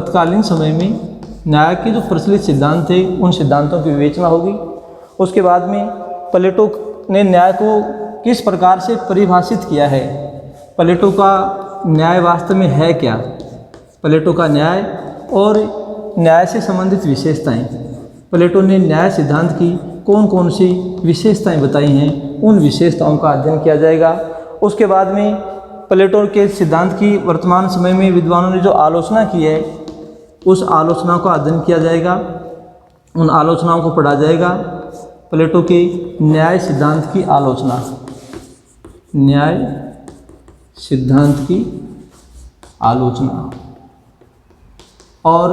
तत्कालीन समय में न्याय के जो प्रचलित सिद्धांत थे उन सिद्धांतों की विवेचना होगी। उसके बाद में प्लेटो ने न्याय को किस प्रकार से परिभाषित किया है, प्लेटो का न्याय वास्तव में है क्या, प्लेटो का न्याय और न्याय से संबंधित विशेषताएं, प्लेटो ने न्याय सिद्धांत की कौन कौन सी विशेषताएं बताई हैं, उन विशेषताओं का अध्ययन किया जाएगा। उसके बाद में प्लेटो के सिद्धांत की वर्तमान समय में विद्वानों ने जो आलोचना की है उस आलोचना का अध्ययन किया जाएगा, उन आलोचनाओं को पढ़ा जाएगा। प्लेटो के न्याय सिद्धांत की आलोचना, न्याय सिद्धांत की आलोचना, और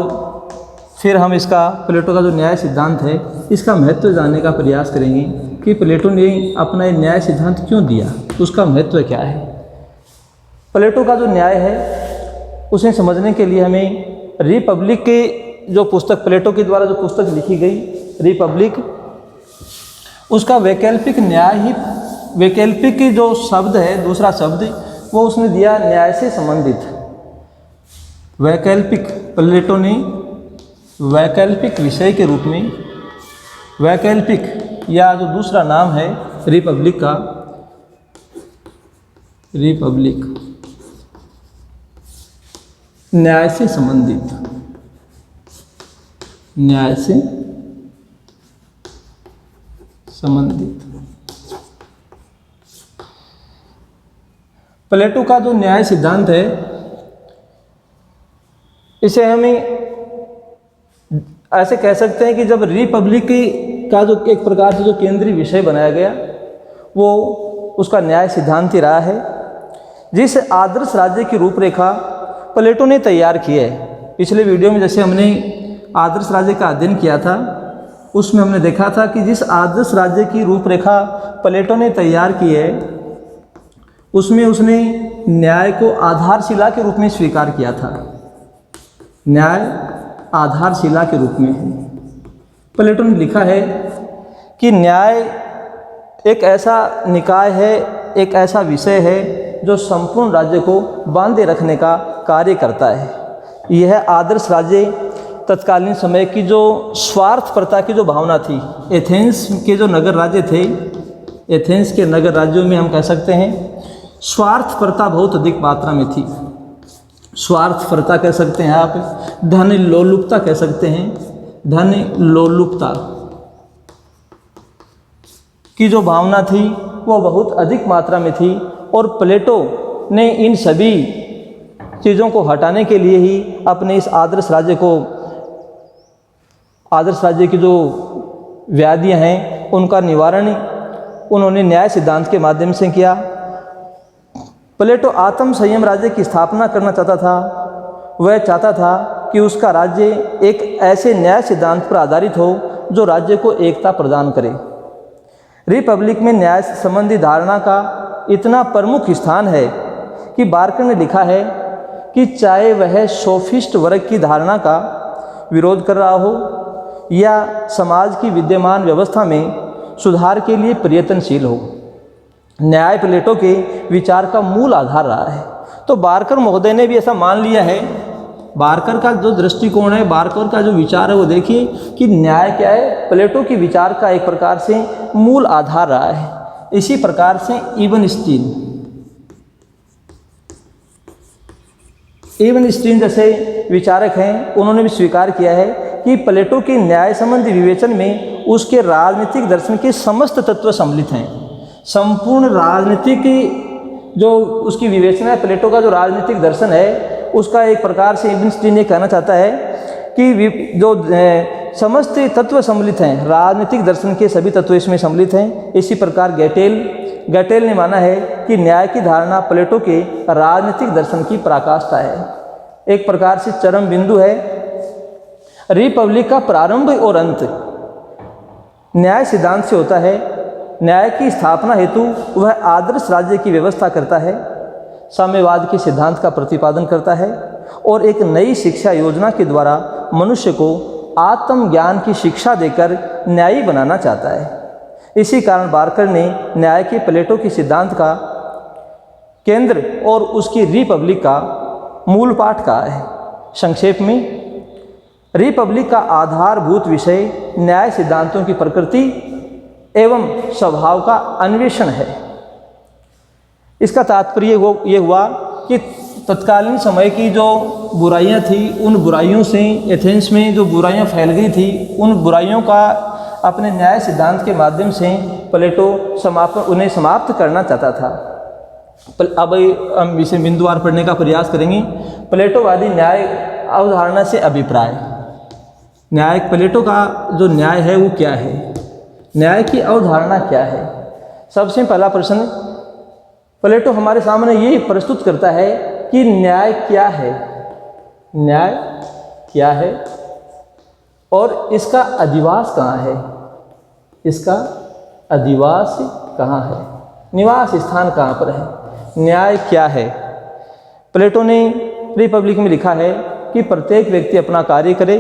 फिर हम इसका प्लेटो का जो न्याय सिद्धांत है इसका महत्व जानने का प्रयास करेंगे कि प्लेटो ने अपना ये न्याय सिद्धांत क्यों दिया, उसका महत्व क्या है। प्लेटो का जो न्याय है उसे समझने के लिए हमें रिपब्लिक के जो पुस्तक, प्लेटो के द्वारा जो पुस्तक लिखी गई रिपब्लिक, उसका वैकल्पिक न्याय ही, वैकल्पिक जो शब्द है, दूसरा शब्द वो उसने दिया न्याय से संबंधित। वैकल्पिक, प्लेटो ने वैकल्पिक विषय के रूप में, वैकल्पिक या जो दूसरा नाम है रिपब्लिक का, रिपब्लिक न्याय से संबंधित, न्याय से संबंधित। प्लेटो का जो न्याय सिद्धांत है इसे हमें ऐसे कह सकते हैं कि जब रिपब्लिक का जो एक प्रकार से जो केंद्रीय विषय बनाया गया वो उसका न्याय सिद्धांत ही रहा है। जिस आदर्श राज्य की रूपरेखा प्लेटो ने तैयार की है, पिछले वीडियो में जैसे हमने आदर्श राज्य का अध्ययन किया था उसमें हमने देखा था कि जिस आदर्श राज्य की रूपरेखा प्लेटो ने तैयार की है उसमें उसने न्याय को आधारशिला के रूप में स्वीकार किया था। न्याय आधारशिला के रूप में है। प्लेटो ने लिखा है कि न्याय एक ऐसा निकाय है, एक ऐसा विषय है जो संपूर्ण राज्य को बांधे रखने का कार्य करता है। यह आदर्श राज्य तत्कालीन समय की जो स्वार्थपरता की जो भावना थी, एथेंस के जो नगर राज्य थे, एथेंस के नगर राज्यों में हम कह सकते हैं स्वार्थपरता बहुत अधिक मात्रा में थी। स्वार्थपरता कह सकते हैं आप, धन लोलुपता कह सकते हैं, धन लोलुपता की जो भावना थी वो बहुत अधिक मात्रा में थी। और प्लेटो ने इन सभी चीज़ों को हटाने के लिए ही अपने इस आदर्श राज्य को, आदर्श राज्य की जो व्याधियां हैं उनका निवारण उन्होंने न्याय सिद्धांत के माध्यम से किया। प्लेटो आत्म संयम राज्य की स्थापना करना चाहता था। वह चाहता था कि उसका राज्य एक ऐसे न्याय सिद्धांत पर आधारित हो जो राज्य को एकता प्रदान करे। रिपब्लिक में न्याय से संबंधी धारणा का इतना प्रमुख स्थान है कि बार्कर ने लिखा है कि चाहे वह सोफिस्ट वर्ग की धारणा का विरोध कर रहा हो या समाज की विद्यमान व्यवस्था में सुधार के लिए प्रयत्नशील हो, न्याय प्लेटो के विचार का मूल आधार रहा है। तो बार्कर महोदय ने भी ऐसा मान लिया है। बार्कर का जो दृष्टिकोण है, बार्कर का जो विचार है वो देखिए कि न्याय क्या है, प्लेटो के विचार का एक प्रकार से मूल आधार रहा है। इसी प्रकार से इवनस्टीन जैसे विचारक हैं उन्होंने भी स्वीकार किया है कि प्लेटो के न्याय संबंधी विवेचन में उसके राजनीतिक दर्शन के समस्त तत्व सम्मिलित हैं। संपूर्ण राजनीतिक जो उसकी विवेचना है, प्लेटो का जो राजनीतिक दर्शन है उसका एक प्रकार से इवनस्टीन ये कहना चाहता है कि जो समस्त तत्व सम्मिलित हैं, राजनीतिक दर्शन के सभी तत्व इसमें सम्मिलित हैं। इसी प्रकार गैटेल ने माना है कि न्याय की धारणा प्लेटो के राजनीतिक दर्शन की पराकाष्ठा है, एक प्रकार से चरम बिंदु है। रिपब्लिक का प्रारंभ और अंत न्याय सिद्धांत से होता है। न्याय की स्थापना हेतु वह आदर्श राज्य की व्यवस्था करता है, साम्यवाद के सिद्धांत का प्रतिपादन करता है और एक नई शिक्षा योजना के द्वारा मनुष्य को आत्मज्ञान की शिक्षा देकर न्यायी बनाना चाहता है। इसी कारण बार्कर ने न्याय के प्लेटो के सिद्धांत का केंद्र और उसकी रिपब्लिक का मूल पाठ कहा है। संक्षेप में रिपब्लिक का आधारभूत विषय न्याय सिद्धांतों की प्रकृति एवं स्वभाव का अन्वेषण है। इसका तात्पर्य ये हुआ कि तत्कालीन समय की जो बुराइयां थी, उन बुराइयों से एथेंस में जो बुराइयां फैल गई थी, उन बुराइयों का अपने न्याय सिद्धांत के माध्यम से प्लेटो उन्हें समाप्त करना चाहता था। अब हम इसे बिंदुवार पढ़ने का प्रयास करेंगे। प्लेटोवादी न्याय अवधारणा से अभिप्राय। न्याय, प्लेटो का जो न्याय है वो क्या है, न्याय की अवधारणा क्या है। सबसे पहला प्रश्न, प्लेटो हमारे सामने ये प्रस्तुत करता है कि न्याय क्या है, न्याय क्या है और इसका अधिवास कहाँ है, इसका अधिवास कहाँ है, निवास स्थान कहाँ पर है, न्याय क्या है। प्लेटो ने रिपब्लिक में लिखा है कि प्रत्येक व्यक्ति अपना कार्य करे,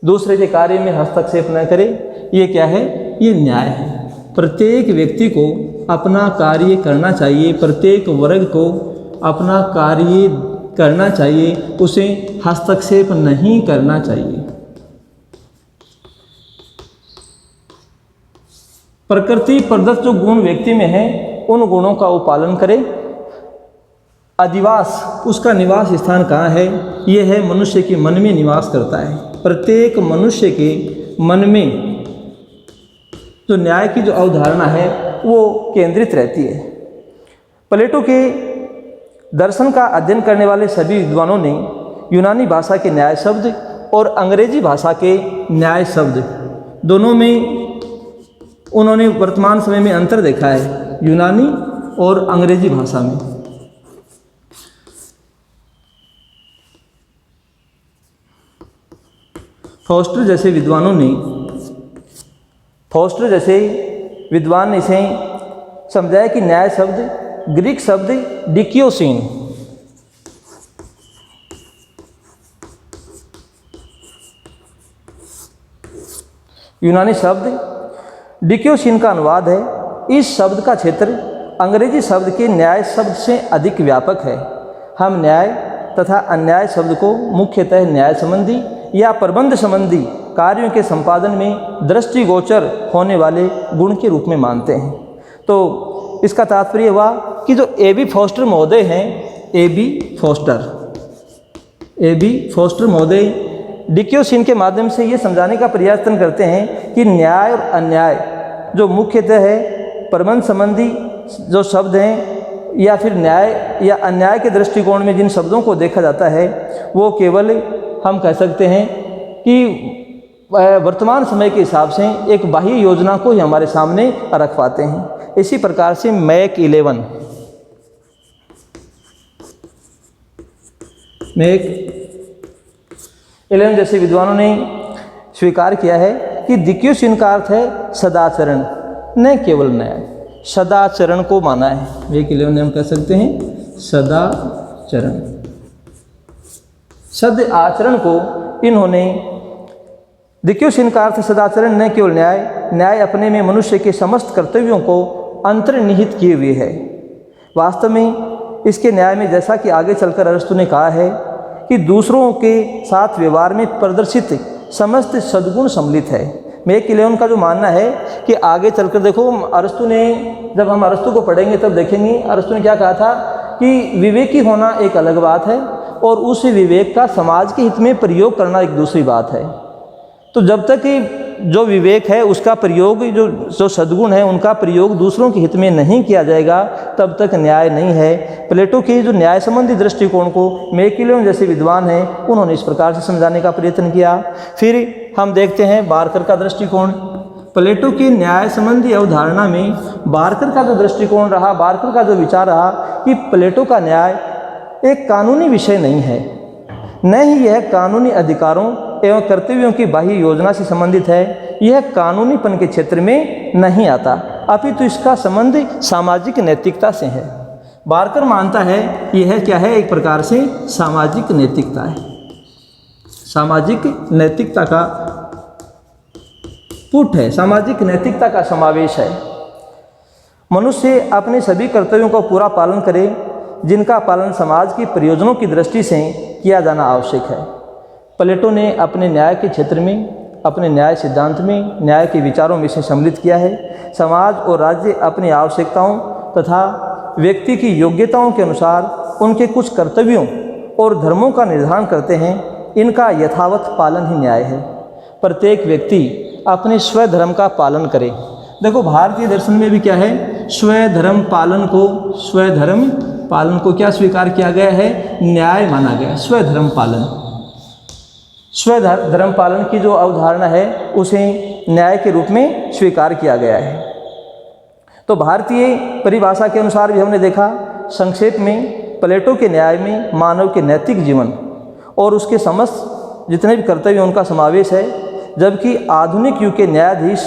दूसरे के कार्य में हस्तक्षेप न करे। ये क्या है, ये न्याय है। प्रत्येक व्यक्ति को अपना कार्य करना चाहिए, प्रत्येक वर्ग को अपना कार्य करना चाहिए, उसे हस्तक्षेप नहीं करना चाहिए। प्रकृति प्रदत्त जो गुण व्यक्ति में है उन गुणों का वो पालन करे। अधिवास, उसका निवास स्थान कहाँ है, ये है मनुष्य के मन में निवास करता है। प्रत्येक मनुष्य के मन में जो न्याय की जो अवधारणा है वो केंद्रित रहती है। प्लेटो के दर्शन का अध्ययन करने वाले सभी विद्वानों ने यूनानी भाषा के न्याय शब्द और अंग्रेजी भाषा के न्याय शब्द दोनों में उन्होंने वर्तमान समय में अंतर देखा है, यूनानी और अंग्रेजी भाषा में। फॉस्टर जैसे विद्वान ने इसे समझाया कि न्याय शब्द ग्रीक शब्द डिकियोसिन, यूनानी शब्द डिकियोसिन का अनुवाद है। इस शब्द का क्षेत्र अंग्रेजी शब्द के न्याय शब्द से अधिक व्यापक है। हम न्याय तथा अन्याय शब्द को मुख्यतः न्याय संबंधी या प्रबंध संबंधी कार्यों के संपादन में दृष्टिगोचर होने वाले गुण के रूप में मानते हैं। तो इसका तात्पर्य हुआ कि जो ए.बी. फॉस्टर महोदय हैं, ए.बी. फॉस्टर महोदय डिकियोसिन के माध्यम से ये समझाने का प्रयास करते हैं कि न्याय और अन्याय जो मुख्यतः है प्रबंध संबंधी जो शब्द हैं, या फिर न्याय या अन्याय के दृष्टिकोण में जिन शब्दों को देखा जाता है वो केवल हम कह सकते हैं कि वर्तमान समय के हिसाब से एक बाह्य योजना को ही हमारे सामने रख पाते हैं। इसी प्रकार से मैक 11 जैसे विद्वानों ने स्वीकार किया है कि डिकियोसिन का अर्थ है सदाचरण, न केवल न्याय। सदाचरण को माना है। मैक 11 हम कह सकते हैं सदाचरण, सद आचरण को इन्होंने डिकियोसिन का अर्थ सदाचरण, न केवल न्याय। न्याय अपने में मनुष्य के समस्त कर्तव्यों को अंतर्निहित किए हुए है। वास्तव में इसके न्याय में, जैसा कि आगे चलकर अरस्तु ने कहा है, कि दूसरों के साथ व्यवहार में प्रदर्शित समस्त सद्गुण सम्मिलित है। मैक 11 का जो मानना है कि आगे चलकर देखो, अरस्तु ने, जब हम अरस्तु को पढ़ेंगे तब देखेंगे अरस्तु ने क्या कहा था कि विवेकी होना एक अलग बात है और उस विवेक का समाज के हित में प्रयोग करना एक दूसरी बात है। तो जब तक जो विवेक है उसका प्रयोग, जो सद्गुण है उनका प्रयोग दूसरों के हित में नहीं किया जाएगा, तब तक न्याय नहीं है। प्लेटो के जो न्याय संबंधी दृष्टिकोण को मैक 11 जैसे विद्वान हैं उन्होंने इस प्रकार से समझाने का प्रयत्न किया। फिर हम देखते हैं बार्कर का दृष्टिकोण। प्लेटो की न्याय संबंधी अवधारणा में बार्कर का जो दृष्टिकोण रहा, बार्कर का जो विचार रहा कि प्लेटो का न्याय एक कानूनी विषय नहीं है, न ही यह कानूनी अधिकारों एवं कर्तव्यों की बाह्य योजना से संबंधित है। यह कानूनीपन के क्षेत्र में नहीं आता, अपितु इसका संबंध सामाजिक नैतिकता से है। बार्कर मानता है यह क्या है, एक प्रकार से सामाजिक नैतिकता है, सामाजिक नैतिकता का पुट है, सामाजिक नैतिकता का समावेश है। मनुष्य अपने सभी कर्तव्यों का पूरा पालन करे जिनका पालन समाज की प्रयोजनों की दृष्टि से किया जाना आवश्यक है। प्लेटो ने अपने न्याय के क्षेत्र में, अपने न्याय सिद्धांत में न्याय के विचारों में इसे सम्मिलित किया है। समाज और राज्य अपनी आवश्यकताओं तथा व्यक्ति की योग्यताओं के अनुसार उनके कुछ कर्तव्यों और धर्मों का निर्धारण करते हैं। इनका यथावत पालन ही न्याय है। प्रत्येक व्यक्ति अपने स्वधर्म का पालन करे। देखो भारतीय दर्शन में भी क्या है, स्वधर्म पालन को क्या स्वीकार किया गया है, न्याय माना गया। स्वधर्म पालन की जो अवधारणा है उसे न्याय के रूप में स्वीकार किया गया है। तो भारतीय परिभाषा के अनुसार भी हमने देखा, संक्षेप में प्लेटो के न्याय में मानव के नैतिक जीवन और उसके समस्त जितने भी कर्तव्य उनका समावेश है, जबकि आधुनिक युग के न्यायाधीश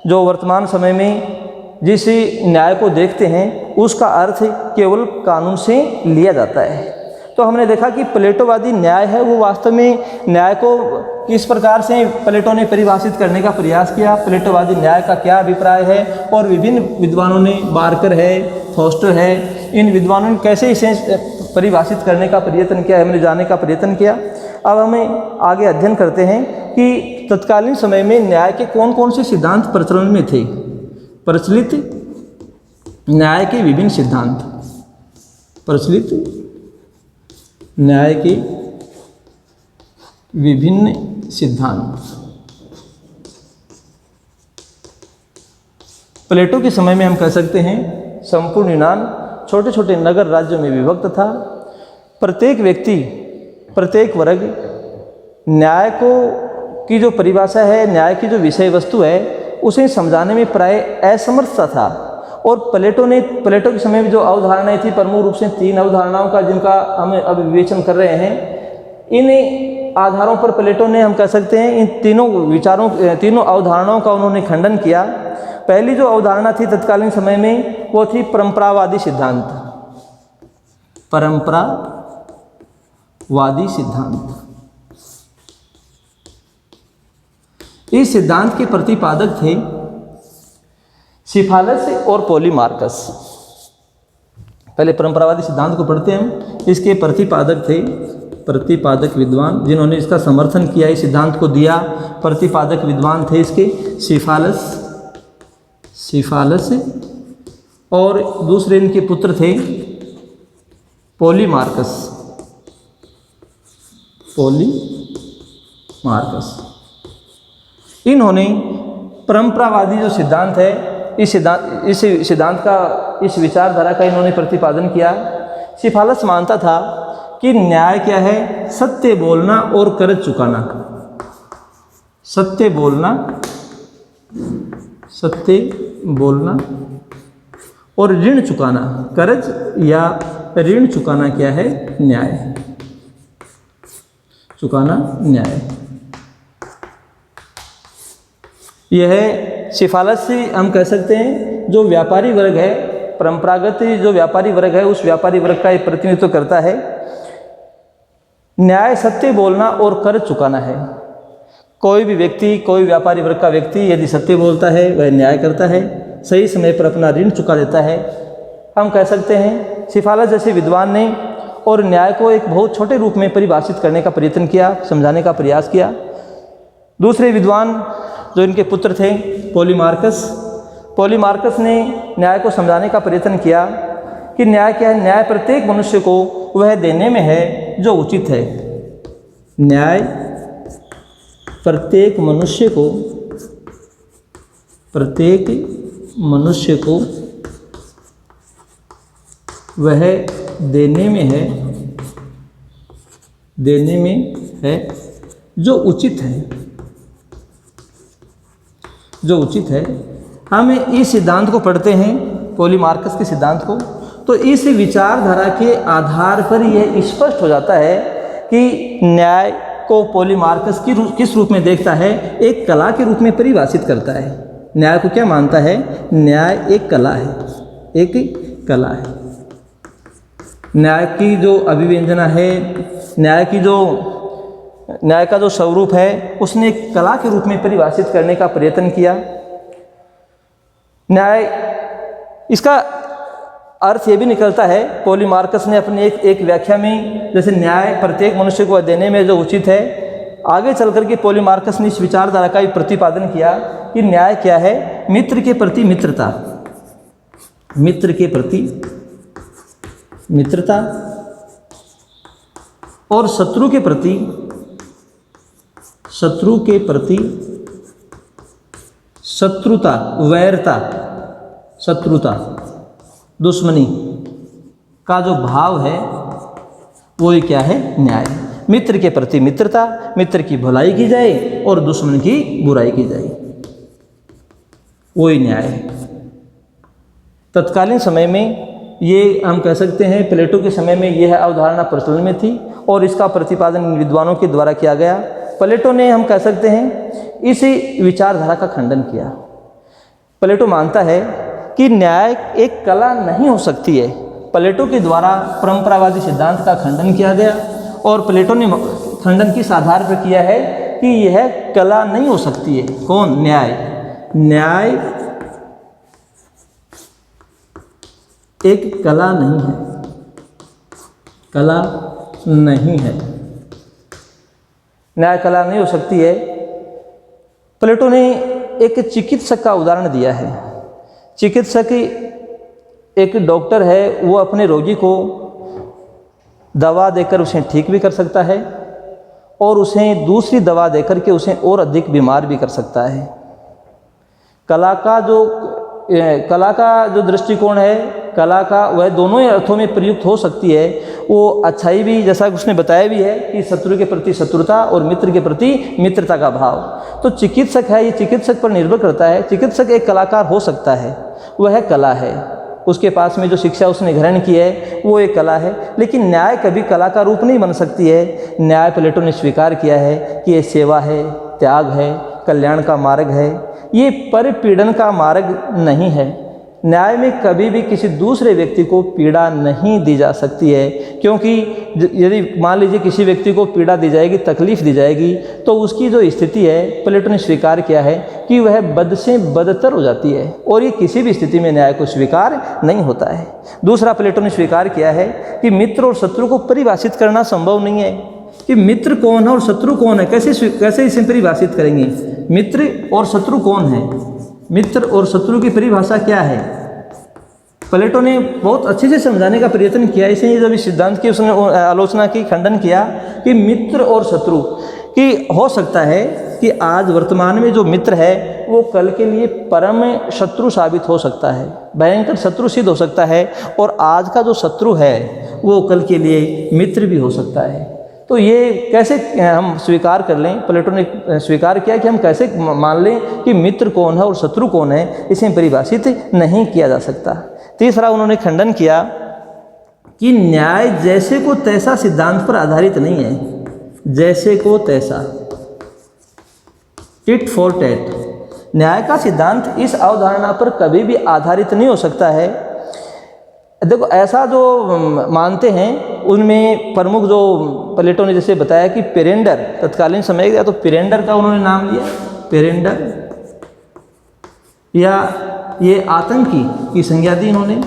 जो वर्तमान समय में जिस न्याय को देखते हैं उसका अर्थ केवल कानून से लिया जाता है। तो हमने देखा कि प्लेटोवादी न्याय है वो वास्तव में न्याय को किस प्रकार से प्लेटो ने परिभाषित करने का प्रयास किया, प्लेटोवादी न्याय का क्या अभिप्राय है, और विभिन्न विद्वानों ने, बार्कर है, फोस्टर है, इन विद्वानों ने कैसे इसे परिभाषित करने का प्रयत्न किया, हमने जानने का प्रयत्न किया। अब हमें आगे अध्ययन करते हैं कि तत्कालीन समय में न्याय के कौन कौन से सिद्धांत प्रचलन में थे। प्रचलित न्याय के विभिन्न सिद्धांत, प्रचलित न्याय के विभिन्न सिद्धांत। प्लेटो के समय में हम कह सकते हैं संपूर्ण यूनान छोटे छोटे नगर राज्यों में विभक्त था। प्रत्येक व्यक्ति, प्रत्येक वर्ग न्याय को की जो परिभाषा है, न्याय की जो विषय वस्तु है, उसे समझाने में प्राय असमर्थ था। और प्लेटो के समय में जो अवधारणाएं थी, प्रमुख रूप से 3 अवधारणाओं का जिनका हम अब विवेचन कर रहे हैं, इन आधारों पर प्लेटो ने, हम कह सकते हैं, इन तीनों अवधारणाओं का उन्होंने खंडन किया। पहली जो अवधारणा थी तत्कालीन समय में वो थी परंपरावादी सिद्धांत। परंपरावादी सिद्धांत, इस सिद्धांत के प्रतिपादक थे सिफालस और पॉलीमार्कस। पहले परंपरावादी सिद्धांत को पढ़ते हैं हम। इसके प्रतिपादक विद्वान जिन्होंने इसका समर्थन किया, इस सिद्धांत को दिया, प्रतिपादक विद्वान थे इसके सिफालस और दूसरे इनके पुत्र थे पॉलीमार्कस। इन्होंने परंपरावादी जो सिद्धांत है, इस सिद्धांत का, इस विचारधारा का इन्होंने प्रतिपादन किया। सिफालस मानता था कि न्याय क्या है, सत्य बोलना और कर्ज चुकाना। सत्य बोलना और ऋण चुकाना, कर्ज या ऋण चुकाना क्या है, न्याय। चुकाना न्याय। यह सिफालस से हम कह सकते हैं जो व्यापारी वर्ग है, परंपरागत जो व्यापारी वर्ग है, उस व्यापारी वर्ग का एक प्रतिनिधित्व करता है। न्याय सत्य बोलना और कर्ज चुकाना है। कोई भी व्यक्ति, कोई व्यापारी वर्ग का व्यक्ति यदि सत्य बोलता है, वह न्याय करता है, सही समय पर अपना ऋण चुका देता है। हम कह सकते हैं सिफालस जैसे विद्वान ने और न्याय को एक बहुत छोटे रूप में परिभाषित करने का प्रयत्न किया, समझाने का प्रयास किया। दूसरे विद्वान जो इनके पुत्र थे पॉलीमार्कस ने न्याय को समझाने का प्रयत्न किया कि न्याय क्या है। न्याय प्रत्येक मनुष्य को वह देने में है जो उचित है। न्याय प्रत्येक मनुष्य को वह देने में है जो उचित है। हम इस सिद्धांत को पढ़ते हैं, पॉलीमार्कस के सिद्धांत को, तो इस विचारधारा के आधार पर यह स्पष्ट हो जाता है कि न्याय को पॉलीमार्कस किस रूप में देखता है, एक कला के रूप में परिभाषित करता है। न्याय को क्या मानता है, न्याय एक कला है। न्याय की जो अभिव्यंजना है, न्याय का जो स्वरूप है, उसने एक कला के रूप में परिभाषित करने का प्रयत्न किया। न्याय, इसका अर्थ ये भी निकलता है, पॉलीमार्कस ने अपनी एक व्याख्या में, जैसे न्याय प्रत्येक मनुष्य को देने में जो उचित है, आगे चल कर के पॉलीमार्कस ने इस विचारधारा का भी प्रतिपादन किया कि न्याय क्या है, मित्र के प्रति मित्रता, मित्र के प्रति मित्रता और शत्रु के प्रति शत्रुता, वैरता, शत्रुता, दुश्मनी का जो भाव है वो ही क्या है, न्याय। मित्र के प्रति मित्रता, मित्र की भलाई की जाए और दुश्मन की बुराई की जाए, वही न्याय है। तत्कालीन समय में ये हम कह सकते हैं प्लेटो के समय में यह अवधारणा प्रचलन में थी और इसका प्रतिपादन विद्वानों के द्वारा किया गया। प्लेटो ने हम कह सकते हैं इस विचारधारा का खंडन किया। प्लेटो मानता है कि न्याय एक कला नहीं हो सकती है। प्लेटो के द्वारा परंपरावादी सिद्धांत का खंडन किया गया और प्लेटो ने खंडन किस आधार पर किया है कि यह कला नहीं हो सकती है। कौन? न्याय। न्याय एक कला नहीं है, कला नहीं है, न्याय कला नहीं हो सकती है। प्लेटो ने एक चिकित्सक का उदाहरण दिया है। चिकित्सक एक डॉक्टर है, वो अपने रोगी को दवा देकर उसे ठीक भी कर सकता है और उसे दूसरी दवा देकर के उसे और अधिक बीमार भी कर सकता है। कला का जो दृष्टिकोण है, कला का वह दोनों ही अर्थों में प्रयुक्त हो सकती है। वो अच्छाई भी, जैसा उसने बताया भी है कि शत्रु के प्रति शत्रुता और मित्र के प्रति मित्रता का भाव। तो चिकित्सक है, ये चिकित्सक पर निर्भर करता है। चिकित्सक एक कलाकार हो सकता है, वह कला है, उसके पास में जो शिक्षा उसने ग्रहण की है वो एक कला है। लेकिन न्याय कभी कला का रूप नहीं बन सकती है। न्याय प्लेटो ने स्वीकार किया है कि ये सेवा है, त्याग है, कल्याण का मार्ग है, ये परिपीड़न का मार्ग नहीं है। न्याय में कभी भी किसी दूसरे व्यक्ति को पीड़ा नहीं दी जा सकती है, क्योंकि यदि मान लीजिए किसी व्यक्ति को पीड़ा दी जाएगी, तकलीफ़ दी जाएगी, तो उसकी जो स्थिति है प्लेटो ने स्वीकार किया है कि वह बद से बदतर हो जाती है और ये किसी भी स्थिति में न्याय को स्वीकार नहीं होता है। दूसरा, प्लेटो ने स्वीकार किया है कि मित्र और शत्रु को परिभाषित करना संभव नहीं है कि मित्र कौन है और शत्रु कौन है। कैसे इसे परिभाषित करेंगे? मित्र और शत्रु कौन है? मित्र और शत्रु की परिभाषा क्या है? प्लेटो ने बहुत अच्छे से समझाने का प्रयत्न किया। इसलिए जब इस सिद्धांत की उसने आलोचना की, खंडन किया कि मित्र और शत्रु कि हो सकता है कि आज वर्तमान में जो मित्र है वो कल के लिए परम शत्रु साबित हो सकता है, भयंकर शत्रु सिद्ध हो सकता है, और आज का जो शत्रु है वो कल के लिए मित्र भी हो सकता है। तो ये कैसे हम स्वीकार कर लें? प्लेटो ने स्वीकार किया कि हम कैसे मान लें कि मित्र कौन है और शत्रु कौन है, इसे परिभाषित नहीं किया जा सकता। तीसरा, उन्होंने खंडन किया कि न्याय जैसे को तैसा सिद्धांत पर आधारित नहीं है। जैसे को तैसा, टिट फॉर टैट, न्याय का सिद्धांत इस अवधारणा पर कभी भी आधारित नहीं हो सकता है। देखो, ऐसा जो मानते हैं उनमें प्रमुख जो प्लेटो ने जैसे बताया कि पेरेंडर, तत्कालीन समय का तो पेरेंडर का उन्होंने नाम लिया, पेरेंडर, या ये आतंकी की संज्ञा दी इन्होंने,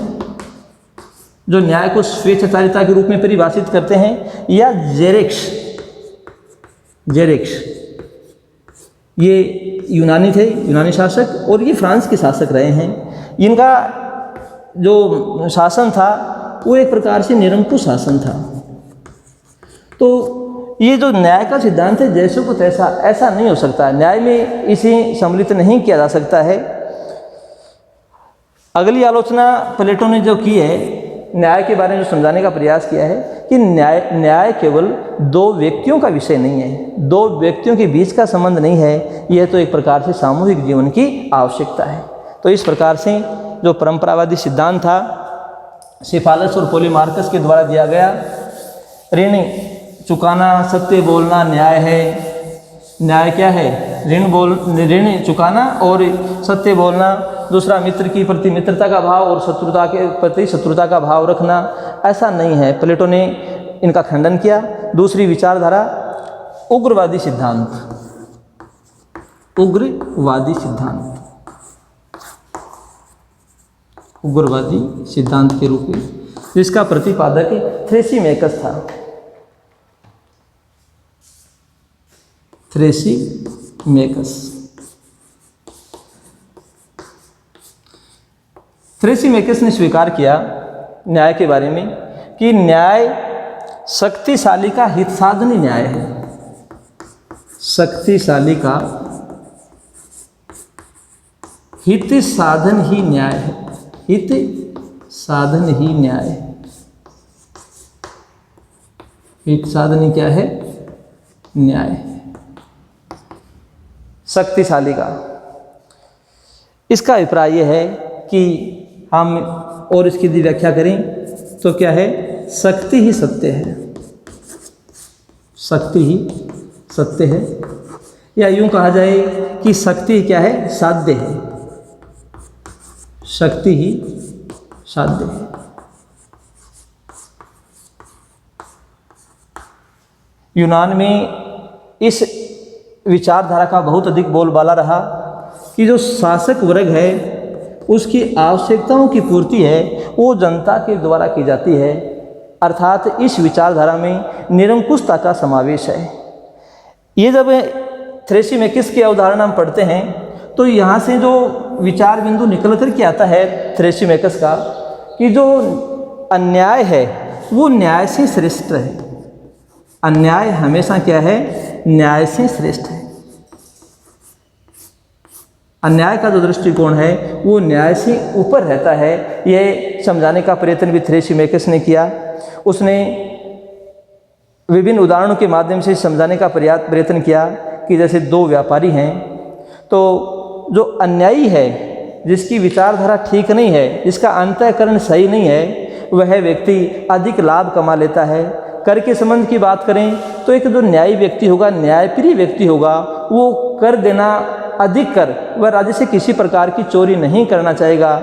जो न्याय को स्वेच्छाचारिता के रूप में परिभाषित करते हैं, या जेरेक्स, ये यूनानी थे, यूनानी शासक, और ये फ्रांस के शासक रहे हैं। इनका जो शासन था वो एक प्रकार से निरंकुश शासन था। तो ये जो न्याय का सिद्धांत है, जैसे को तैसा, ऐसा नहीं हो सकता, न्याय में इसे सम्मिलित नहीं किया जा सकता है। अगली आलोचना प्लेटो ने जो की है, न्याय के बारे में जो समझाने का प्रयास किया है कि न्याय केवल दो व्यक्तियों का विषय नहीं है, दो व्यक्तियों के बीच का संबंध नहीं है, यह तो एक प्रकार से सामूहिक जीवन की आवश्यकता है। तो इस प्रकार से जो परंपरावादी सिद्धांत था, सिफालस और पॉलीमार्कस के द्वारा दिया गया, ऋण चुकाना, सत्य बोलना न्याय है। न्याय क्या है? ऋण चुकाना और सत्य बोलना। दूसरा, मित्र की प्रति मित्रता का भाव और शत्रुता के प्रति शत्रुता का भाव रखना। ऐसा नहीं है, प्लेटो ने इनका खंडन किया। दूसरी विचारधारा, उग्रवादी सिद्धांत, उग्रवादी सिद्धांत, उग्रवादी सिद्धांत के रूप में, जिसका प्रतिपादक थ्रेसिमेकस था। थ्रेसिमेकस। थ्रेसिमेकस ने स्वीकार किया न्याय के बारे में कि न्याय शक्तिशाली का हित साधनी न्याय है। शक्तिशाली का हित साधन ही न्याय है। हित साधन ही न्याय है। हित साधन क्या है? न्याय है। शक्तिशाली का, इसका अभिप्राय यह है कि हम और इसकी यदि व्याख्या करें तो क्या है? शक्ति ही सत्य है। शक्ति ही सत्य है, या यूं कहा जाए कि शक्ति क्या है? साध्य है। शक्ति ही साध्य है। यूनान में इस विचारधारा का बहुत अधिक बोलबाला रहा कि जो शासक वर्ग है उसकी आवश्यकताओं की पूर्ति है वो जनता के द्वारा की जाती है, अर्थात इस विचारधारा में निरंकुशता का समावेश है। ये जब थ्रेसिमेकिस की अवधारणा हम पढ़ते हैं तो यहाँ से जो विचार बिंदु निकल कर के आता है थ्रेसिमेकिस का कि जो अन्याय है वो न्याय से श्रेष्ठ है। अन्याय हमेशा क्या है? न्याय से श्रेष्ठ है। अन्याय का जो दृष्टिकोण है वो न्याय से ऊपर रहता है। ये समझाने का प्रयत्न भी थ्रेसिमेकिस ने किया। उसने विभिन्न उदाहरणों के माध्यम से समझाने का प्रयत्न किया कि जैसे दो व्यापारी हैं, तो जो अन्यायी है, जिसकी विचारधारा ठीक नहीं है, जिसका अंतःकरण सही नहीं है, वह व्यक्ति अधिक लाभ कमा लेता है। कर के संबंध की बात करें तो एक जो न्यायी व्यक्ति होगा, न्यायप्रिय व्यक्ति होगा, वो कर देना अधिक कर, वह राज्य से किसी प्रकार की चोरी नहीं करना चाहेगा।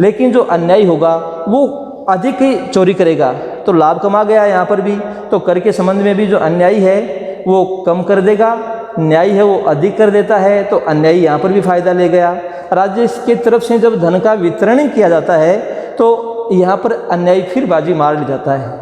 लेकिन जो अन्यायी होगा वो अधिक ही चोरी करेगा, तो लाभ कमा गया यहाँ पर भी। तो कर के संबंध में भी जो अन्यायी है वो कम कर देगा, न्यायी है वो अधिक कर देता है, तो अन्यायी यहाँ पर भी फायदा ले गया। राज्य की तरफ से जब धन का वितरण किया जाता है तो यहाँ पर अन्यायी फिर बाजी मार ले जाता है।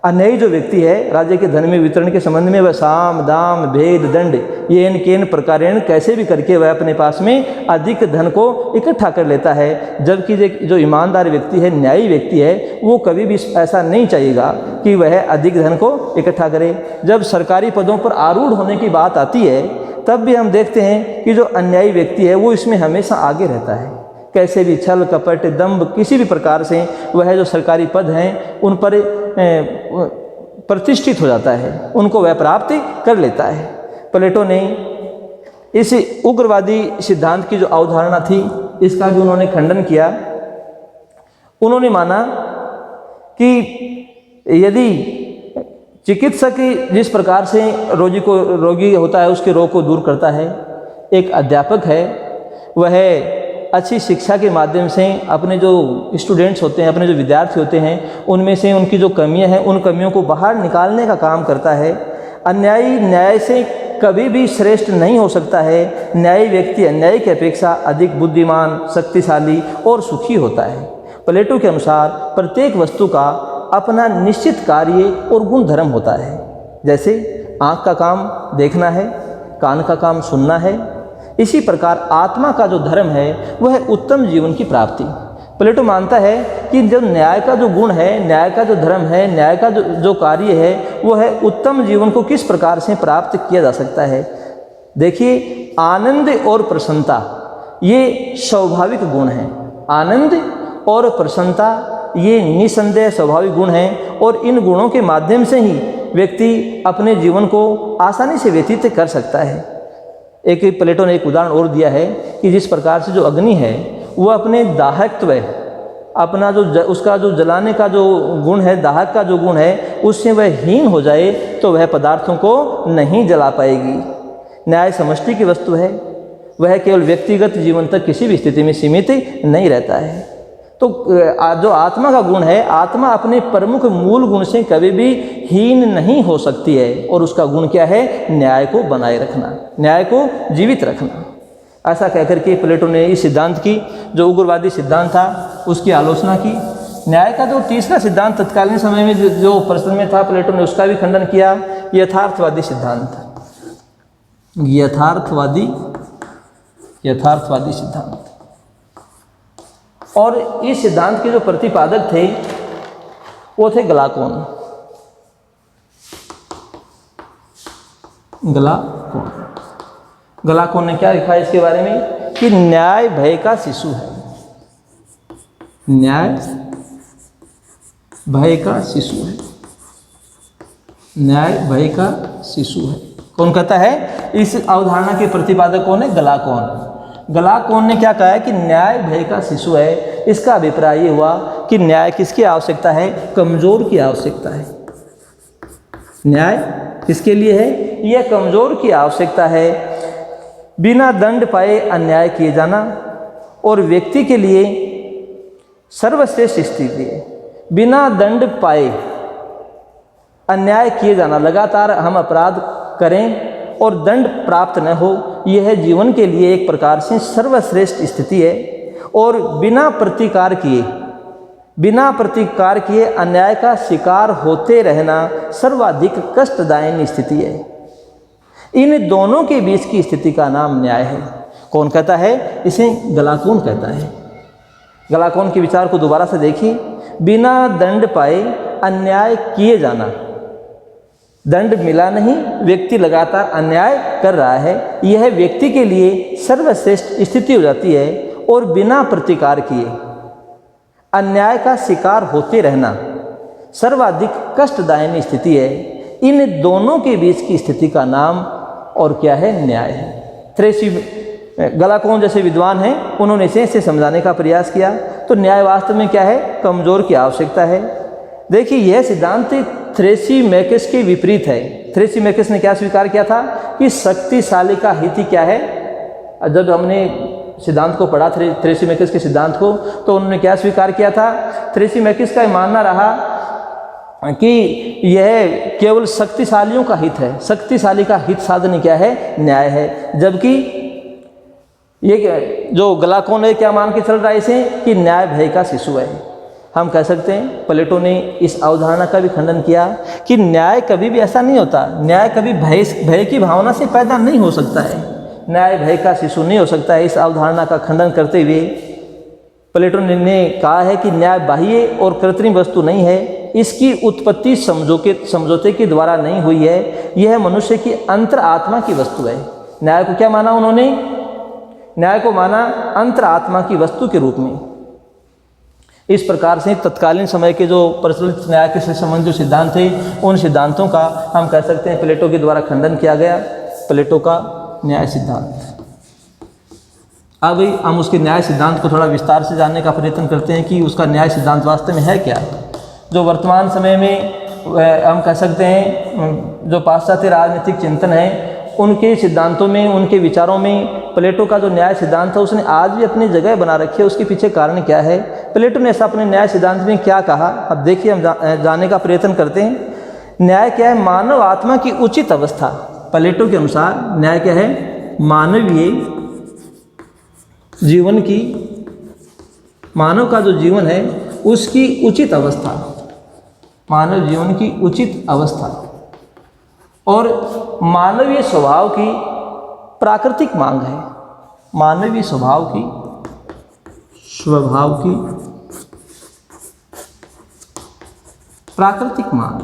अन्यायी जो व्यक्ति है राज्य के धन में वितरण के संबंध में वह साम दाम भेद दंड येन केन प्रकारेण कैसे भी करके वह अपने पास में अधिक धन को इकट्ठा कर लेता है। जबकि जो ईमानदार व्यक्ति है, न्यायी व्यक्ति है, वो कभी भी ऐसा नहीं चाहेगा कि वह अधिक धन को इकट्ठा करे। जब सरकारी पदों पर आरूढ़ होने की बात आती है तब भी हम देखते हैं कि जो अन्यायी व्यक्ति है वो इसमें हमेशा आगे रहता है। कैसे भी छल कपट दंभ किसी भी प्रकार से वह जो सरकारी पद हैं उन पर प्रतिष्ठित हो जाता है, उनको वह प्राप्त कर लेता है। प्लेटो ने इस उग्रवादी सिद्धांत की जो अवधारणा थी इसका भी उन्होंने खंडन किया। उन्होंने माना कि यदि चिकित्सक जिस प्रकार से रोगी होता है उसके रोग को दूर करता है, एक अध्यापक है वह अच्छी शिक्षा के माध्यम से अपने जो स्टूडेंट्स होते हैं, अपने जो विद्यार्थी होते हैं, उनमें से उनकी जो कमियां हैं उन कमियों को बाहर निकालने का काम करता है। अन्यायी न्याय से कभी भी श्रेष्ठ नहीं हो सकता है। न्यायी व्यक्ति अन्यायी की अपेक्षा अधिक बुद्धिमान, शक्तिशाली और सुखी होता है। प्लेटो के अनुसार प्रत्येक वस्तु का अपना निश्चित कार्य और गुण धर्म होता है। जैसे आँख का काम देखना है, कान का काम सुनना है, इसी प्रकार आत्मा का जो धर्म है वह उत्तम जीवन की प्राप्ति। प्लेटो मानता है कि जो न्याय का जो गुण है, न्याय का जो धर्म है, न्याय का जो कार्य है वो है उत्तम जीवन को किस प्रकार से प्राप्त किया जा सकता है। देखिए, आनंद और प्रसन्नता ये स्वाभाविक गुण हैं। आनंद और प्रसन्नता ये निसंदेह स्वाभाविक गुण हैं और इन गुणों के माध्यम से ही व्यक्ति अपने जीवन को आसानी से व्यतीत कर सकता है। एक प्लेटो ने एक उदाहरण और दिया है कि जिस प्रकार से जो अग्नि है वो अपने दाहकत्व, अपना जो उसका जो जलाने का जो गुण है, दाहक का जो गुण है, उससे वह हीन हो जाए तो वह पदार्थों को नहीं जला पाएगी। न्याय समष्टि की वस्तु है, वह केवल व्यक्तिगत जीवन तक किसी भी स्थिति में सीमित नहीं रहता है। तो जो आत्मा का गुण है, आत्मा अपने प्रमुख मूल गुण से कभी भी हीन नहीं हो सकती है और उसका गुण क्या है? न्याय को बनाए रखना, न्याय को जीवित रखना। ऐसा कहकर के प्लेटो ने इस सिद्धांत की, जो उग्रवादी सिद्धांत था, उसकी आलोचना की। न्याय का जो तीसरा सिद्धांत तत्कालीन समय में जो प्रचलन में था, प्लेटो ने उसका भी खंडन किया, यथार्थवादी सिद्धांत। यथार्थवादी सिद्धांत। और इस सिद्धांत के जो प्रतिपादक थे वो थे ग्लाकोन। ग्लाकोन ने क्या लिखा है इसके बारे में कि न्याय भय का शिशु है। न्याय भय का शिशु है। न्याय भय का शिशु है। कौन कहता है? इस अवधारणा के प्रतिपादक कौन है? ग्लाकोन। ग्लाकोन ने क्या कहा है कि न्याय भय का शिशु है। इसका अभिप्राय ये हुआ कि न्याय किसकी आवश्यकता है? कमजोर की आवश्यकता है। न्याय किसके लिए है? यह कमजोर की आवश्यकता है। बिना दंड पाए अन्याय किए जाना और व्यक्ति के लिए सर्वश्रेष्ठ स्थिति है। बिना दंड पाए अन्याय किए जाना, लगातार हम अपराध करें और दंड प्राप्त न हो, यह जीवन के लिए एक प्रकार से सर्वश्रेष्ठ स्थिति है। और बिना प्रतिकार किए अन्याय का शिकार होते रहना सर्वाधिक कष्टदायी स्थिति है। इन दोनों के बीच की स्थिति का नाम न्याय है। कौन कहता है? इसे ग्लाकोन कहता है। ग्लाकोन के विचार को दोबारा से देखिए। बिना दंड पाए अन्याय किए जाना, दंड मिला नहीं, व्यक्ति लगातार अन्याय कर रहा है, यह व्यक्ति के लिए सर्वश्रेष्ठ स्थिति हो जाती है। और बिना प्रतिकार किए अन्याय का शिकार होते रहना सर्वाधिक कष्टदायी स्थिति है। इन दोनों के बीच की स्थिति का नाम और क्या है? न्याय है। थ्रेसी ग्लाकोन जैसे विद्वान हैं, उन्होंने इसे समझाने का प्रयास किया। तो न्याय वास्तव में क्या है? कमजोर की आवश्यकता है। देखिए, यह सिद्धांत थ्रेसीमैकस के विपरीत है। थ्रेसीमैकस ने क्या स्वीकार किया था कि शक्तिशाली का हित ही क्या है। जब हमने सिद्धांत को पढ़ा थ्रेसीमैकस के सिद्धांत को, तो उन्होंने क्या स्वीकार किया था? थ्रेसीमैकस का मानना रहा कि यह केवल शक्तिशालियों का हित है। शक्तिशाली का हित साधन क्या है? न्याय है। जबकि ये जो ग्लाकोन है क्या मान के चल रहा है इसे कि न्याय भय का शिशु है। हम कह सकते हैं प्लेटो ने इस अवधारणा का भी खंडन किया कि न्याय कभी भी ऐसा नहीं होता। न्याय कभी भय की भावना से पैदा नहीं हो सकता है। न्याय भय का शिशु नहीं हो सकता है। इस अवधारणा का खंडन करते हुए प्लेटो ने कहा है कि न्याय बाह्य और कृत्रिम वस्तु नहीं है। इसकी उत्पत्ति समझौते के द्वारा नहीं हुई है। यह मनुष्य की अंतर आत्मा की वस्तु है। न्याय को क्या माना उन्होंने? न्याय को माना अंतर आत्मा की वस्तु के रूप में। इस प्रकार से तत्कालीन समय के जो प्रचलित न्याय के संबंधित जो सिद्धांत थे, उन सिद्धांतों का हम कह सकते हैं प्लेटो के द्वारा खंडन किया गया। प्लेटो का न्याय सिद्धांत। अब हम उसके न्याय सिद्धांत को थोड़ा विस्तार से जानने का प्रयत्न करते हैं कि उसका न्याय सिद्धांत वास्तव में है क्या। जो वर्तमान समय में हम कह सकते हैं जो पाश्चात्य राजनीतिक चिंतन है, उनके सिद्धांतों में, उनके विचारों में प्लेटो का जो न्याय सिद्धांत था उसने आज भी अपनी जगह बना रखी है। उसके पीछे कारण क्या है? प्लेटो ने ऐसा अपने न्याय सिद्धांत में क्या कहा? अब देखिए, हम जानने का प्रयत्न करते हैं। न्याय क्या है? मानव आत्मा की उचित अवस्था। प्लेटो के अनुसार न्याय क्या है? मानवीय जीवन की, मानव का जो जीवन है उसकी उचित अवस्था, मानव जीवन की उचित अवस्था और मानवीय स्वभाव की प्राकृतिक मांग है। मानवीय स्वभाव की प्राकृतिक मांग।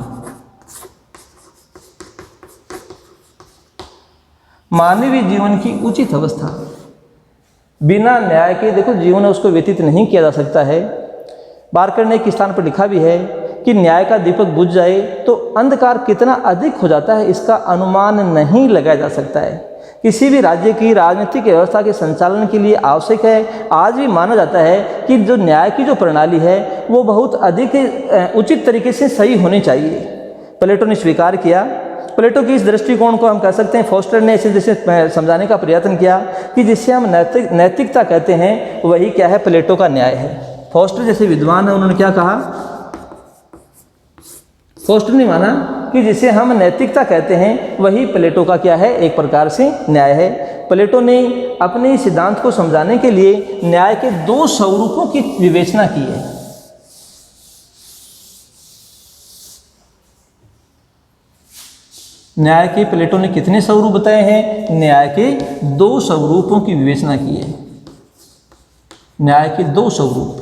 मानवीय जीवन की उचित अवस्था। बिना न्याय के देखो जीवन उसको व्यतीत नहीं किया जा सकता है। बारकर ने एक स्थान पर लिखा भी है कि न्याय का दीपक बुझ जाए तो अंधकार कितना अधिक हो जाता है इसका अनुमान नहीं लगाया जा सकता है। किसी भी राज्य की राजनीतिक व्यवस्था के संचालन के लिए आवश्यक है। आज भी माना जाता है कि जो न्याय की जो प्रणाली है वो बहुत अधिक उचित तरीके से सही होनी चाहिए। प्लेटो ने स्वीकार किया। प्लेटो की इस दृष्टिकोण को हम कह सकते हैं फोस्टर ने इसे जैसे समझाने का प्रयत्न किया कि जिससे हम नैतिकता कहते हैं वही क्या है? प्लेटो का न्याय है। फोस्टर जैसे विद्वान है, उन्होंने क्या कहा? फोस्टर ने माना कि जिसे हम नैतिकता कहते हैं वही प्लेटो का क्या है? एक प्रकार से न्याय है। प्लेटो ने अपने सिद्धांत को समझाने के लिए न्याय के दो स्वरूपों की विवेचना की है। न्याय के प्लेटो ने कितने स्वरूप बताए हैं? न्याय के 2 स्वरूपों की विवेचना की है। न्याय के 2 स्वरूप।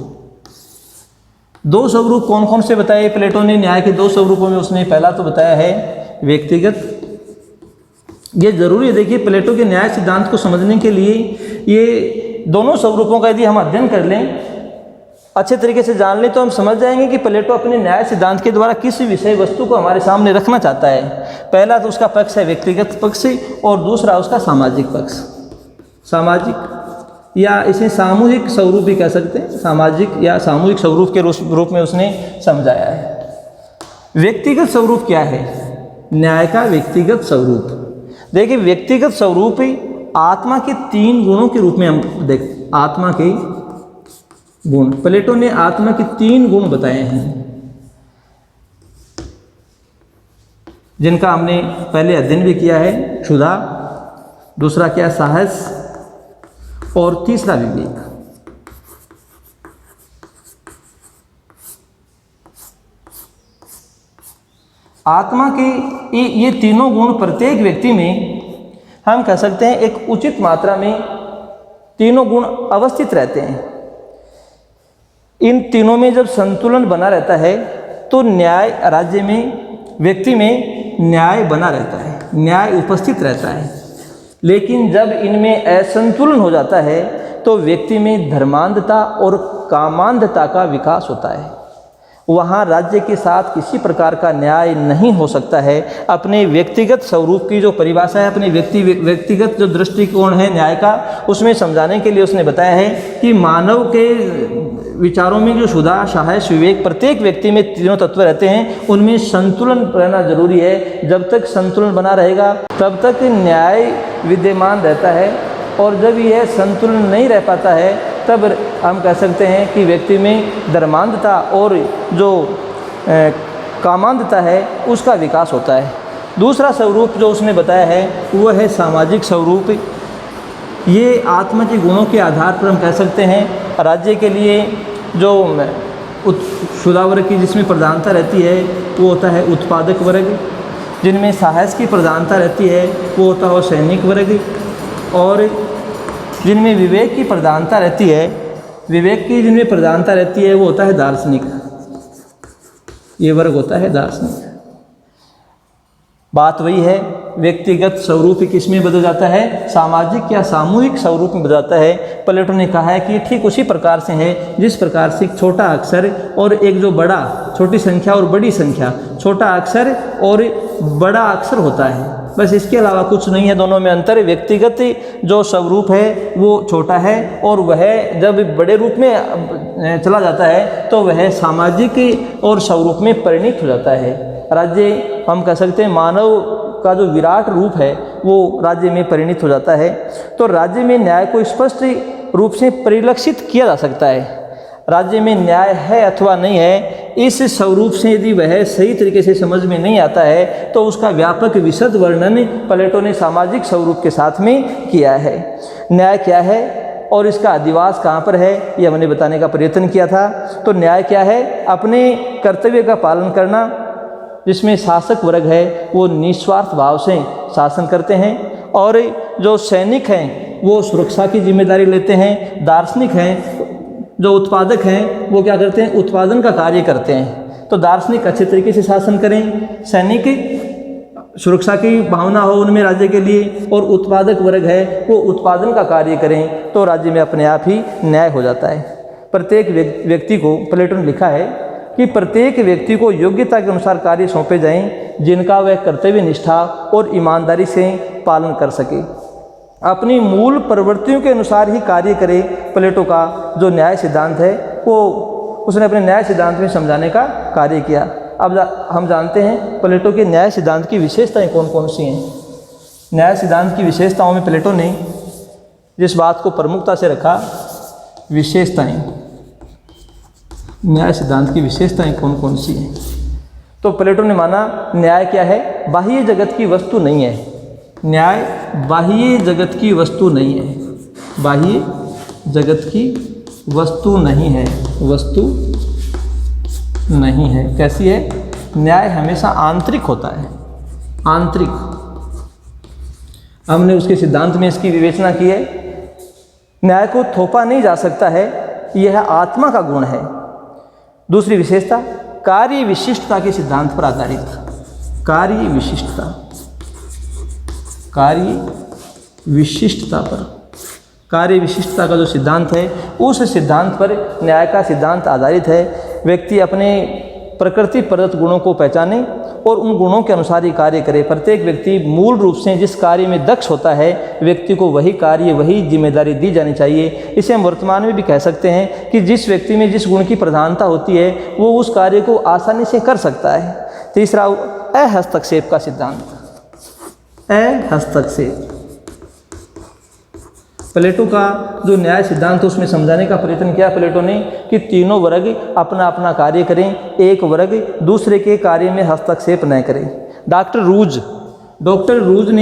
2 स्वरूप कौन कौन से बताए प्लेटो ने? न्याय के 2 स्वरूपों में उसने पहला तो बताया है व्यक्तिगत। ये जरूरी है, देखिए प्लेटो के न्याय सिद्धांत को समझने के लिए ये दोनों स्वरूपों का यदि हम अध्ययन कर लें, अच्छे तरीके से जान लें, तो हम समझ जाएंगे कि प्लेटो अपने न्याय सिद्धांत के द्वारा किस विषय वस्तु को हमारे सामने रखना चाहता है। पहला तो उसका पक्ष है व्यक्तिगत पक्ष और दूसरा उसका सामाजिक पक्ष। सामाजिक या इसे सामूहिक स्वरूप भी कह सकते हैं, सामाजिक या सामूहिक स्वरूप के रूप में उसने समझाया है। व्यक्तिगत स्वरूप क्या है? न्याय का व्यक्तिगत स्वरूप, देखिए व्यक्तिगत स्वरूप आत्मा के 3 गुणों के रूप में हम देख, आत्मा के गुण। प्लेटो ने आत्मा के 3 गुण बताए हैं, जिनका हमने पहले अध्ययन भी किया है। क्षुधा, दूसरा क्या? साहस, और तीसरा विवेक। आत्मा के ये तीनों गुण प्रत्येक व्यक्ति में हम कह सकते हैं एक उचित मात्रा में तीनों गुण अवस्थित रहते हैं। इन तीनों में जब संतुलन बना रहता है तो न्याय राज्य में, व्यक्ति में न्याय बना रहता है, न्याय उपस्थित रहता है। लेकिन जब इनमें असंतुलन हो जाता है तो व्यक्ति में धर्मांधता और कामांधता का विकास होता है। वहाँ राज्य के साथ किसी प्रकार का न्याय नहीं हो सकता है। अपने व्यक्तिगत स्वरूप की जो परिभाषा है, अपने व्यक्तिगत जो दृष्टिकोण है न्याय का, उसमें समझाने के लिए उसने बताया है कि मानव के विचारों में जो क्षुधा, साहस, विवेक, प्रत्येक व्यक्ति में तीनों तत्व रहते हैं, उनमें संतुलन रहना जरूरी है। जब तक संतुलन बना रहेगा तब तक न्याय विद्यमान रहता है, और जब यह संतुलन नहीं रह पाता है तब हम कह सकते हैं कि व्यक्ति में धर्मांधता और जो कामांधता है उसका विकास होता है। दूसरा स्वरूप जो उसने बताया है वह है सामाजिक स्वरूप। ये आत्मा के गुणों के आधार पर हम कह सकते हैं राज्य के लिए जो क्षुधा वर्ग की जिसमें प्रधानता रहती है वो होता है उत्पादक वर्ग, जिनमें साहस की प्रधानता रहती है वो होता है सैनिक वर्ग, और जिनमें विवेक की प्रधानता रहती है, विवेक की जिनमें प्रधानता रहती है वो होता है दार्शनिक। ये वर्ग होता है दार्शनिक। बात वही है, व्यक्तिगत स्वरूप किस में बदल जाता है? सामाजिक या सामूहिक स्वरूप में बदल जाता है। प्लेटो ने कहा है कि ठीक उसी प्रकार से है जिस प्रकार से एक छोटा अक्षर और एक जो बड़ा, छोटी संख्या और बड़ी संख्या, छोटा अक्षर और बड़ा अक्षर होता है, बस इसके अलावा कुछ नहीं है। दोनों में अंतर, व्यक्तिगत जो स्वरूप है वो छोटा है और वह जब बड़े रूप में चला जाता है तो वह सामाजिक और स्वरूप में परिणत हो जाता है। राज्य हम कह सकते हैं मानव का जो विराट रूप है वो राज्य में परिणत हो जाता है। तो राज्य में न्याय को स्पष्ट रूप से परिलक्षित किया जा सकता है। राज्य में न्याय है अथवा नहीं है, इस स्वरूप से यदि वह सही तरीके से समझ में नहीं आता है तो उसका व्यापक विशद वर्णन प्लेटो ने सामाजिक स्वरूप के साथ में किया है। न्याय क्या है और इसका अधिवास कहाँ पर है, ये हमने बताने का प्रयत्न किया था। तो न्याय क्या है? अपने कर्तव्य का पालन करना, जिसमें शासक वर्ग है वो निस्वार्थ भाव से शासन करते हैं, और जो सैनिक हैं वो सुरक्षा की जिम्मेदारी लेते हैं। दार्शनिक हैं, जो उत्पादक हैं वो क्या करते हैं? उत्पादन का कार्य करते हैं। तो दार्शनिक अच्छे तरीके से शासन करें, सैनिक सुरक्षा की भावना हो उनमें राज्य के लिए, और उत्पादक वर्ग है वो उत्पादन का कार्य करें, तो राज्य में अपने आप ही न्याय हो जाता है। प्रत्येक व्यक्ति को, प्लेटो ने लिखा है कि प्रत्येक व्यक्ति को योग्यता के अनुसार कार्य सौंपे जाएं जिनका वह कर्तव्य निष्ठा और ईमानदारी से पालन कर सके। अपनी मूल प्रवृत्तियों के अनुसार ही कार्य करे। प्लेटो का जो न्याय सिद्धांत है वो उसने अपने न्याय सिद्धांत में समझाने का कार्य किया। अब हम जानते हैं प्लेटो के न्याय सिद्धांत की विशेषताएं कौन कौन सी हैं। न्याय सिद्धांत की विशेषताओं में प्लेटो ने जिस बात को प्रमुखता से रखा, विशेषताएं, न्याय सिद्धांत की विशेषताएं कौन कौन सी हैं। तो प्लेटो ने माना न्याय क्या है? बाह्य जगत की वस्तु नहीं है। न्याय बाह्य जगत की वस्तु नहीं है, बाह्य जगत की वस्तु नहीं है, वस्तु नहीं है। कैसी है? न्याय हमेशा आंतरिक होता है। आंतरिक, हमने उसके सिद्धांत में इसकी विवेचना की है। न्याय को थोपा नहीं जा सकता है, यह आत्मा का गुण है। दूसरी विशेषता, कार्य विशिष्टता के सिद्धांत पर आधारित। कार्य विशिष्टता, कार्य विशिष्टता पर, कार्य विशिष्टता का जो सिद्धांत है उस सिद्धांत पर न्याय का सिद्धांत आधारित है। व्यक्ति अपने प्रकृति प्रदत्त गुणों को पहचाने और उन गुणों के अनुसार ही कार्य करे। प्रत्येक व्यक्ति मूल रूप से जिस कार्य में दक्ष होता है, व्यक्ति को वही कार्य, वही जिम्मेदारी दी जानी चाहिए। इसे हम वर्तमान में भी कह सकते हैं कि जिस व्यक्ति में जिस गुण की प्रधानता होती है वो उस कार्य को आसानी से कर सकता है। तीसरा, अहस्तक्षेप का सिद्धांत। अहस्तक्षेप, प्लेटो का जो न्याय सिद्धांत उसमें समझाने का प्रयत्न किया प्लेटो ने कि तीनों वर्ग अपना अपना कार्य करें, एक वर्ग दूसरे के कार्य में हस्तक्षेप न करें। डॉक्टर रूज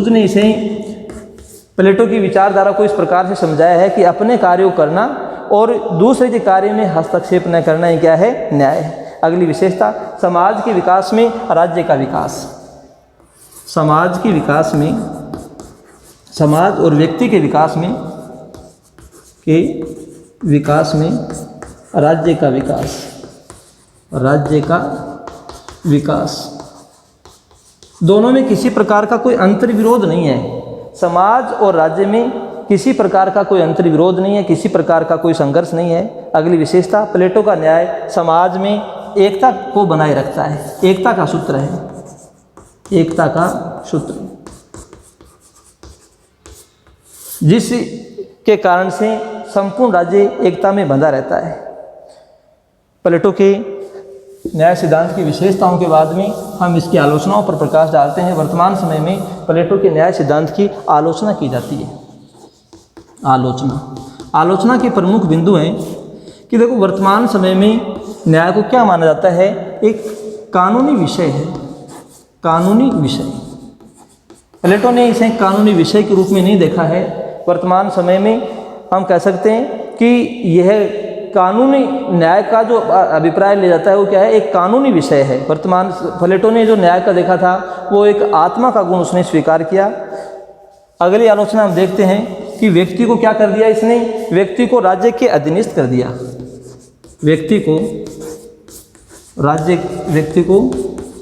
ने इसे, प्लेटो की विचारधारा को इस प्रकार से समझाया है कि अपने कार्य को करना और दूसरे के कार्य में हस्तक्षेप न करना ही क्या है? न्याय है। अगली विशेषता, समाज के विकास में राज्य का विकास। समाज के विकास में, समाज और व्यक्ति के विकास में राज्य का विकास, राज्य का विकास, दोनों में किसी प्रकार का कोई अंतर्विरोध नहीं है। समाज और राज्य में किसी प्रकार का कोई अंतर्विरोध नहीं है, किसी प्रकार का कोई संघर्ष नहीं है। अगली विशेषता, प्लेटो का न्याय समाज में एकता को बनाए रखता है। एकता का सूत्र है, एकता का सूत्र, जिसके कारण से संपूर्ण राज्य एकता में बंधा रहता है। प्लेटो के न्याय सिद्धांत की विशेषताओं के बाद में हम इसकी आलोचनाओं पर प्रकाश डालते हैं। वर्तमान समय में प्लेटो के न्याय सिद्धांत की आलोचना की जाती है। आलोचना के प्रमुख बिंदु हैं कि देखो, वर्तमान समय में न्याय को क्या माना जाता है? एक कानूनी विषय है, कानूनी विषय। प्लेटो ने इसे कानूनी विषय के रूप में नहीं देखा है। वर्तमान समय में हम कह सकते हैं कि यह कानूनी न्याय का जो अभिप्राय ले जाता है वो क्या है? एक कानूनी विषय है। वर्तमान प्लेटो ने जो न्याय का देखा था वो एक आत्मा का गुण उसने स्वीकार किया। अगली आलोचना हम देखते हैं कि व्यक्ति को क्या कर दिया इसने? व्यक्ति को राज्य के अधीनस्थ कर दिया। व्यक्ति को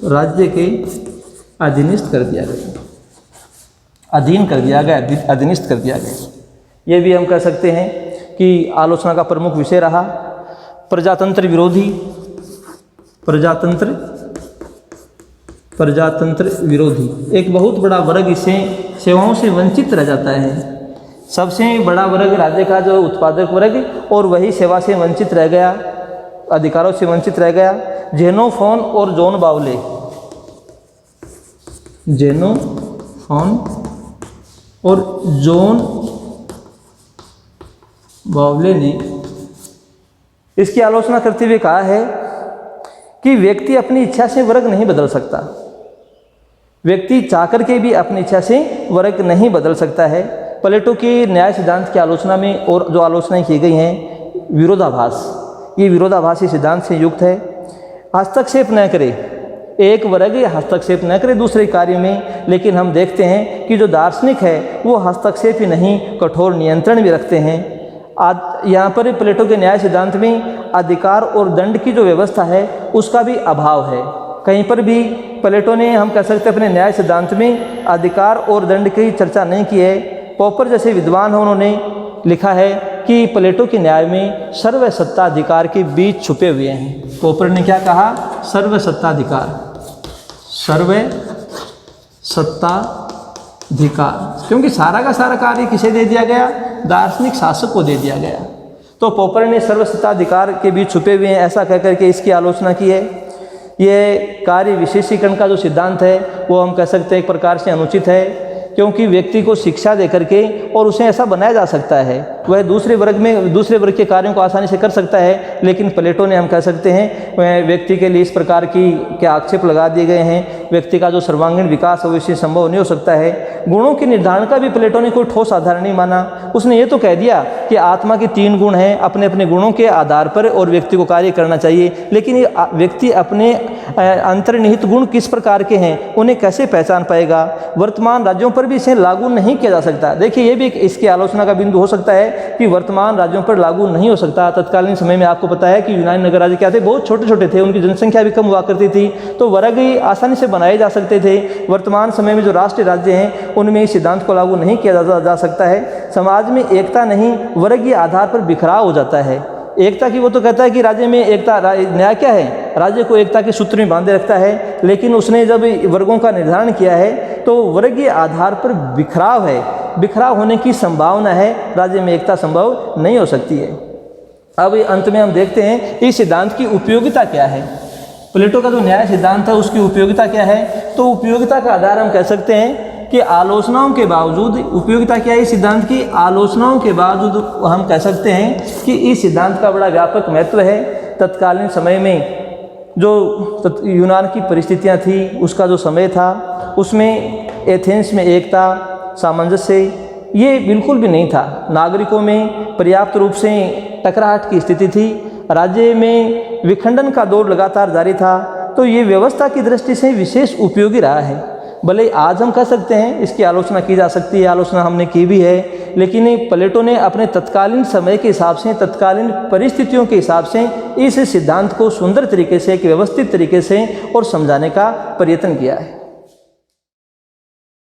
राज्य के अधीनस्थ कर दिया गया, अधीन कर दिया गया, अधीनस्थ कर दिया गया। ये भी हम कह सकते हैं कि आलोचना का प्रमुख विषय रहा। प्रजातंत्र विरोधी, प्रजातंत्र विरोधी एक बहुत बड़ा वर्ग इसे सेवाओं से वंचित रह जाता है। सबसे बड़ा वर्ग राज्य का जो उत्पादक वर्ग, और वही सेवा से वंचित रह गया, अधिकारों से वंचित रह गया। जेनोफोन और जॉन बावले, जेनोफोन और जॉन बावले ने इसकी आलोचना करते हुए कहा है कि व्यक्ति अपनी इच्छा से वर्ग नहीं बदल सकता। व्यक्ति चाहकर के भी अपनी इच्छा से वर्ग नहीं बदल सकता है। प्लेटो के न्याय सिद्धांत की आलोचना में और जो आलोचनाएं की गई हैं, विरोधाभास, ये विरोधाभासी सिद्धांत से युक्त है। हस्तक्षेप न करे, एक वर्ग हस्तक्षेप न करे दूसरे कार्य में। लेकिन हम देखते हैं कि जो दार्शनिक है वो हस्तक्षेप ही नहीं, कठोर नियंत्रण भी रखते हैं। यहाँ पर प्लेटो के न्याय सिद्धांत में अधिकार और दंड की जो व्यवस्था है उसका भी अभाव है। कहीं पर भी प्लेटो ने, हम कह सकते हैं, अपने न्याय सिद्धांत में अधिकार और दंड की चर्चा नहीं की है। पॉपर जैसे विद्वान हैं, उन्होंने लिखा है कि प्लेटो के न्याय में सर्वसत्ताधिकार के बीच छुपे हुए हैं। पॉपर ने क्या कहा? सर्वसत्ताधिकार, सर्वसत्ताधिकार, क्योंकि सारा का सारा कार्य किसे दे दिया गया? दार्शनिक शासक को दे दिया गया। तो पॉपर ने सर्वसत्ताधिकार के बीच छुपे हुए हैं ऐसा कह करके इसकी आलोचना की है। ये कार्य विशेषीकरण का जो सिद्धांत है वो हम कह सकते हैं एक प्रकार से अनुचित है, क्योंकि व्यक्ति को शिक्षा दे करके और उसे ऐसा बनाया जा सकता है वह दूसरे वर्ग के कार्यों को आसानी से कर सकता है, लेकिन प्लेटो ने हम कह सकते हैं वह व्यक्ति के लिए इस प्रकार की क्या आक्षेप लगा दिए गए हैं, व्यक्ति का जो सर्वांगीण विकास है वो इससे संभव नहीं हो सकता है। गुणों के निर्धारण का भी प्लेटो ने कोई ठोस आधार नहीं माना। उसने ये तो कह दिया कि आत्मा के 3 गुण हैं, अपने अपने गुणों के आधार पर और व्यक्ति को कार्य करना चाहिए, लेकिन ये व्यक्ति अपने अंतर्निहित गुण किस प्रकार के हैं उन्हें कैसे पहचान पाएगा। वर्तमान राज्यों पर भी इसे लागू नहीं किया जा सकता। देखिए ये भी इसकी आलोचना का बिंदु हो सकता है कि वर्तमान राज्यों पर लागू नहीं हो सकता। तत्कालीन समय में आपको पता है कि यूनानी नगर राज्य क्या थे, बहुत छोटे छोटे थे, उनकी जनसंख्या भी कम हुआ करती थी, तो वर्ग ही आसानी से बनाए जा सकते थे। वर्तमान समय में जो राष्ट्रीय राज्य हैं उनमें इस सिद्धांत को लागू नहीं किया जा सकता है। समाज में एकता नहीं, वर्गीय आधार पर बिखराव हो जाता है। एकता की वो तो कहता है कि राज्य में एकता, न्याय क्या है, राज्य को एकता के सूत्र में बांधे रखता है, लेकिन उसने जब वर्गों का निर्धारण किया है तो वर्गीय आधार पर बिखराव है, बिखराव होने की संभावना है, राज्य में एकता संभव नहीं हो सकती है। अब अंत में हम देखते हैं इस सिद्धांत की उपयोगिता क्या है। प्लेटो का जो न्याय सिद्धांत है उसकी उपयोगिता क्या है, तो उपयोगिता का आधार हम कह सकते हैं कि आलोचनाओं के बावजूद, उपयोगिता क्या है इस सिद्धांत की, आलोचनाओं के बावजूद हम कह सकते हैं कि इस सिद्धांत का बड़ा व्यापक महत्व है। तत्कालीन समय में जो यूनान की परिस्थितियां थी, उसका जो समय था, उसमें एथेंस में एकता, सामंजस्य ये बिल्कुल भी नहीं था। नागरिकों में पर्याप्त रूप से टकराहट की स्थिति थी, राज्य में विखंडन का दौर लगातार जारी था, तो ये व्यवस्था की दृष्टि से विशेष उपयोगी रहा है। भले आज हम कह सकते हैं इसकी आलोचना की जा सकती है, आलोचना हमने की भी है, लेकिन प्लेटो ने अपने तत्कालीन समय के हिसाब से, तत्कालीन परिस्थितियों के हिसाब से इस सिद्धांत को सुंदर तरीके से, एक व्यवस्थित तरीके से और समझाने का प्रयत्न किया है।